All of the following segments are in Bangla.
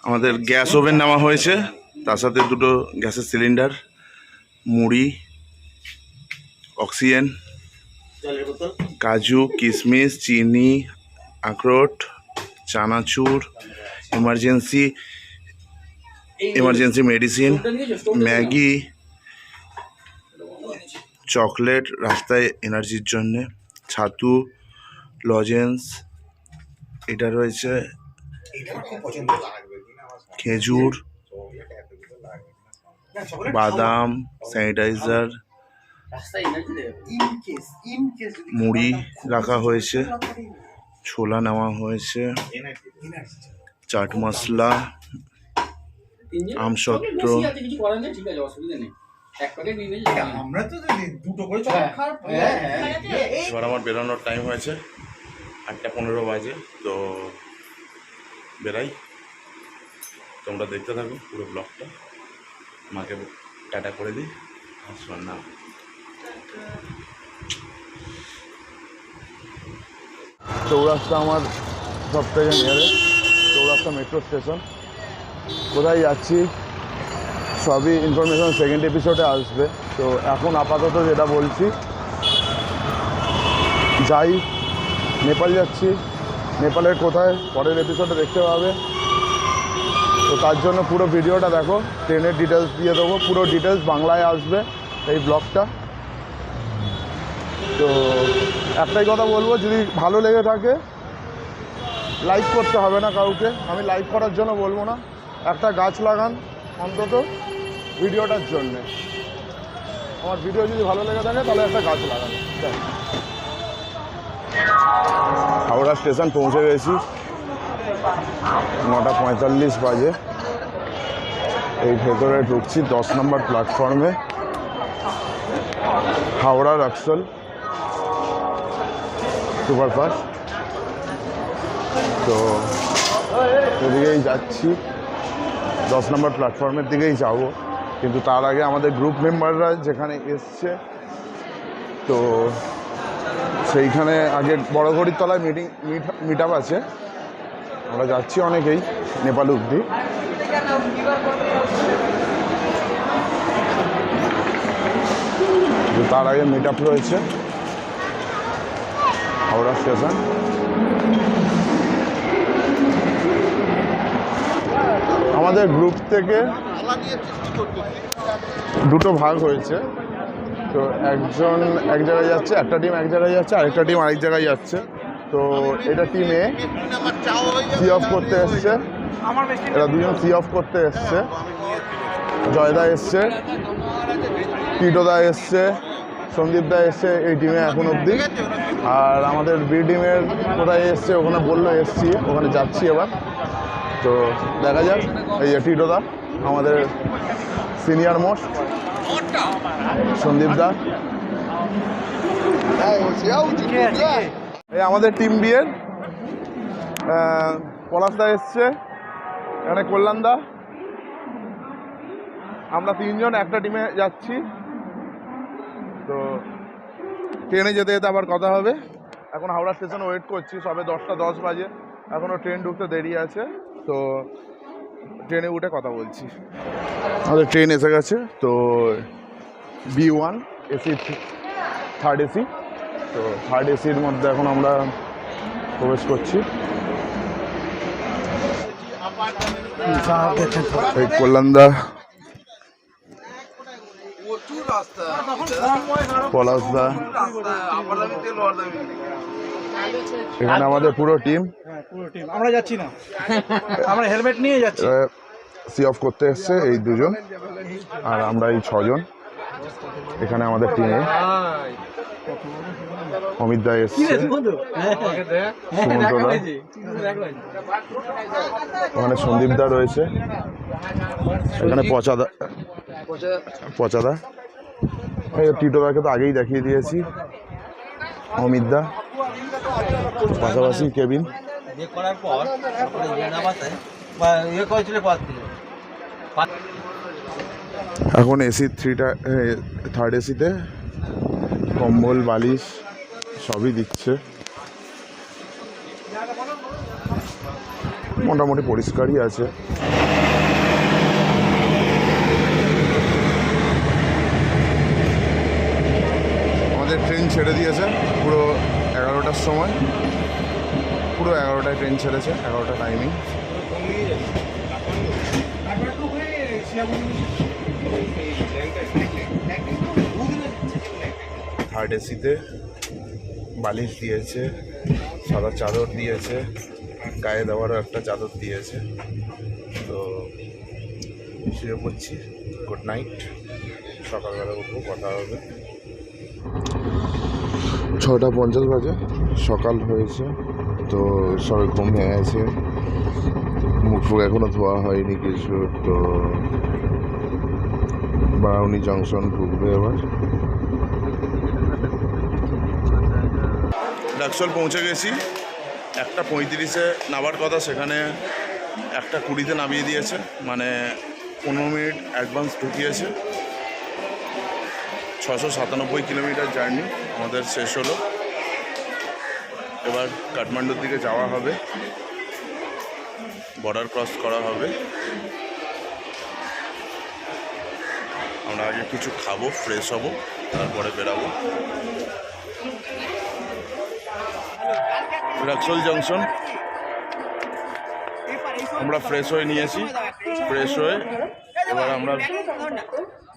আমাদের গ্যাস ওভেন নেওয়া হয়েছে, তার সাথে দুটো গ্যাসের সিলিন্ডার, মুড়ি, অক্সিজেন, কাজু, কিশমিশ, চিনি, আখরোট, চানাচুর, এমার্জেন্সি মেডিসিন, ম্যাগি, চকলেট রাস্তায় এনার্জির জন্যে, ছাতু, লজেন্স, এটা রয়েছে খেজুর, বাদাম, স্যানিটাইজার, মুড়ি রাখা হয়েছে, ছোলা নেওয়া হয়েছে, চাট মশলা, আমসত্ত্ব। এবার আমার বেরোনোর টাইম হয়েছে, 8:15 বাজে, তো বেরাই। তোমরা দেখতে থাকো পুরো ব্লগটা। মাকে টাটা করে দিই। শোন না, চৌরাস্তা আমার সব থেকে নিয়ারেস্ট, চৌরাস্তা মেট্রো স্টেশন। কোথায় যাচ্ছি সবই ইনফরমেশন সেকেন্ড এপিসোডে আসবে। তো এখন আপাতত যেটা বলছি, যাই নেপাল যাচ্ছি, নেপালের কোথায় পরের এপিসোডে দেখতে পাবে। তো তার জন্য পুরো ভিডিওটা দেখো, ট্রেনের ডিটেলস দিয়ে দেবো, পুরো ডিটেলস বাংলায় আসবে এই ব্লগটা। তো একটাই কথা বলবো, যদি ভালো লেগে থাকে লাইক করতে হবে না কাউকে, আমি লাইক করার জন্য বলবো না, একটা গাছ লাগান অন্তত ভিডিওটার জন্যে। আমার ভিডিও যদি ভালো লেগে থাকে তাহলে একটা গাছ লাগান। হাওড়া স্টেশন পৌঁছে গেছি, 9:45 বাজে। এই ভেতরে ঢুকছি 10 নম্বর প্ল্যাটফর্মে, হাওড়া রাক্সল সুপারফাস্ট। তো এদিকেই যাচ্ছি, 10 নম্বর প্ল্যাটফর্মের দিকেই যাব। কিন্তু তার আগে আমাদের গ্রুপ মেম্বাররা যেখানে এসছে, তো সেইখানে আগে বড়ঘড়ির তলায় মিট আপ আছে, আমরা যাচ্ছি অনেকেই নেপাল অবধি। তার আগে মিট আপ রয়েছে হাওড়া স্টেশন। আমাদের গ্রুপ থেকে দুটো ভাগ হয়েছে, তো একজন এক জায়গায় যাচ্ছে, একটা টিম এক জায়গায় যাচ্ছে, আরেকটা টিম আরেক জায়গায় যাচ্ছে। তো এটা টিমে সি অফ করতে এসছে, এরা দুজন সি অফ করতে এসছে। জয়দা এসছে, টিটোদা এসছে, সন্দীপদা এসছে এই টিমে এখন অবধি। আর আমাদের বি টিমের কোথায় এসছে ওখানে বললো এসছি, ওখানে যাচ্ছি এবার। তো দেখা যাক। এই যে টিটোদা আমাদের সিনিয়র মোস্ট, সন্দীপদা, এই আমাদের টিম বিয়ের পলাশদা এসছে, এখানে কল্যাণদা, আমরা তিনজন একটা টিমে যাচ্ছি। তো ট্রেনে যেতে যেতে আবার কথা হবে। এখন হাওড়া স্টেশনে ওয়েট করছি, সবে 10:10 বাজে, এখনও ট্রেন ঢুকতে দেরি আছে। তো ট্রেনে উঠে কথা বলছি। আমাদের ট্রেন এসে গেছে, তো B1 এসি, থার্ড এসি। তো থার্ড এসির মধ্যে এখন আমরা প্রবেশ করছি। এই কল্যাণদা, পলাশদা, এখানে আমাদের পুরো টিম। আমরা যাচ্ছি না, আমরা হেলমেট নিয়ে যাচ্ছি। সি অফ করতে এসছে এই দুজন, আর আমরা এই 6 জন এখানে আমাদের টিমে। অমিত দা এসছে, ওখানে সন্দীপ দা রয়েছে, এখানে পচাদা, টিটোদাকে তো আগেই দেখিয়ে দিয়েছি, অমিত দা, পাশাপাশি কেবিন। এখন এসি থার্ড এসিতে কম্বল বালিশ সবই দিচ্ছে, মোটামুটি পরিষ্কারই আছে। আমাদের ট্রেন ছেড়ে দিয়েছে পুরো 11টার সময়, পুরো 11টায় ট্রেন ছেড়েছে, 11টা টাইমিং। থার্ড এসিতে বালিশ দিয়েছে, সাদা চাদর দিয়েছে, গায়ে দেওয়ারও একটা চাদর দিয়েছে। তো শুয়ে পড়ছি, গুড নাইট, সকালবেলা উঠবো, কথা হবে। 6:50 বাজে, সকাল হয়েছে। তো সবাই ঘুম ভেঙে গেছে, মুখ ফুক এখনও ধোয়া হয়নি কিছু। তো বারাউনি জংশন ঢুকবে এবার। লাক্সল পৌঁছে গেছি, 1:35-এ নামার কথা, সেখানে 1:20-তে নামিয়ে দিয়েছে, মানে 15 মিনিট অ্যাডভান্স ঢুকিয়েছে। 697 কিলোমিটার জার্নি আমাদের শেষ হলো। এবার কাঠমান্ডুর দিকে যাওয়া হবে, বর্ডার ক্রস করা হবে। আমরা আগে কিছু খাবো, ফ্রেশ হব, তারপরে বেরাবো। লাক্সল জংশন আমরা ফ্রেশ হয়ে নিয়েছি, ফ্রেশ হয়ে এবার আমরা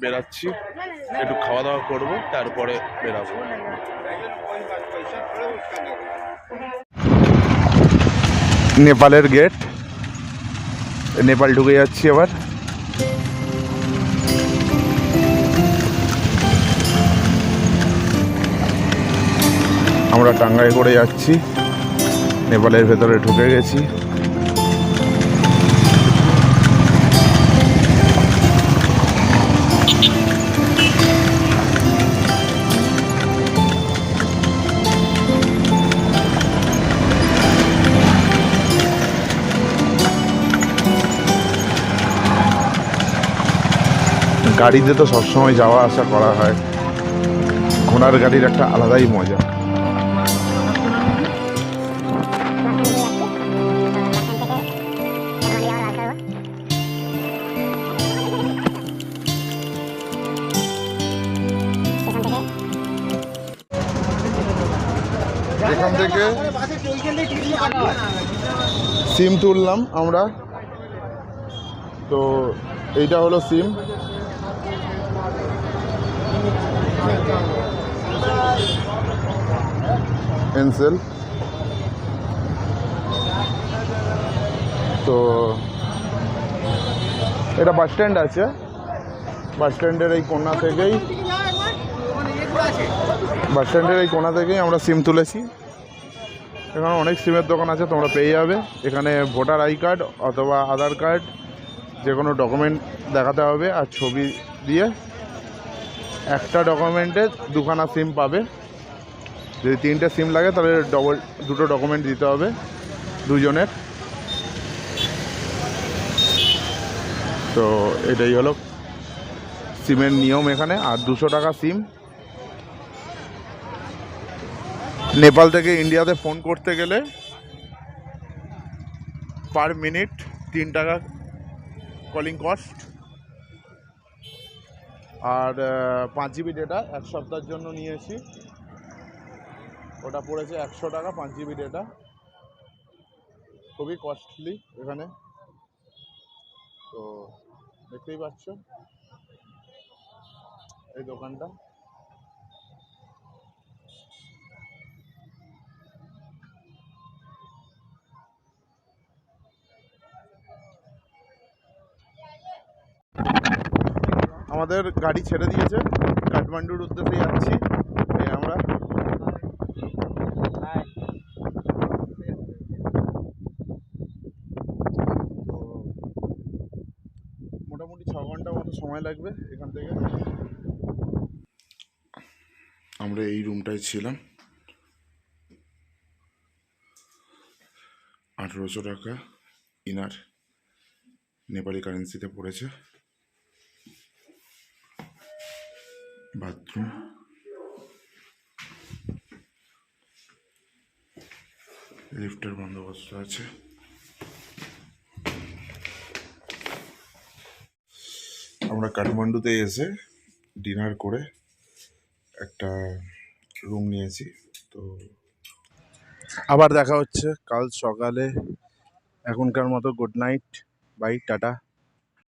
বেরাচ্ছি, একটু খাওয়া দাওয়া করবো, তারপরে বেরাবো। নেপালের গেট, নেপাল ঢুকে যাচ্ছি এবার। আমরা টাঙ্গাই করে যাচ্ছি, নেপালের ভেতরে ঢুকে গেছি। গাড়িতে তো সবসময় যাওয়া আসা করা হয়, ঘোড়ার গাড়ির একটা আলাদাই মজা। এখান থেকে সিম তুললাম আমরা, তো এইটা হলো সিম। এনসেল। তো এটা বাস স্ট্যান্ড আছে, বাস স্ট্যান্ডের এই কোণা থেকেই আমরা সিম তুলেছি। এখানে অনেক সিমের দোকান আছে, তোমরা পেয়ে যাবে। এখানে ভোটার আই কার্ড অথবা আধার কার্ড, যে কোনো ডকুমেন্ট দেখাতে হবে, আর ছবি দিয়ে একটা ডকুমেন্টে 2খানা সিম পাবে। যদি 3টে সিম লাগে তাহলে দুটো ডকুমেন্ট দিতে হবে দুজনের। তো এটাই হলো সিমের নিয়ম এখানে। আর 200 টাকা সিম। নেপাল থেকে ইন্ডিয়াতে ফোন করতে গেলে পার মিনিট 3 টাকা কলিং কস্ট। আর 5 জিবি ডেটা 1 সপ্তাহের জন্য নিয়েছি, ওটা পড়েছে 100 টাকা 5 জিবি ডেটা। খুবই কস্টলি এখানে। তো দেখতেই পাচ্ছ এই দোকানটা। আমাদের গাড়ি ছেড়ে দিয়েছে, কাঠমান্ডুর উদ্দেশ্যে যাচ্ছি আমরা। মোটামুটি 6 ঘন্টা মতো সময় লাগবে এখান থেকে। আমরা এই রুমটায় ছিলাম। 1800 টাকা ইনার নেপালি কারেন্সিতে পড়েছে। বাথরুম, লিফটের বন্দোবস্ত আছে। আমরা কাঠমান্ডুতে এসে ডিনার করে একটা রুম নিয়েছি। তো আবার দেখা হচ্ছে কাল সকালে। এখনকার মতো গুড নাইট, বাই, টাটা।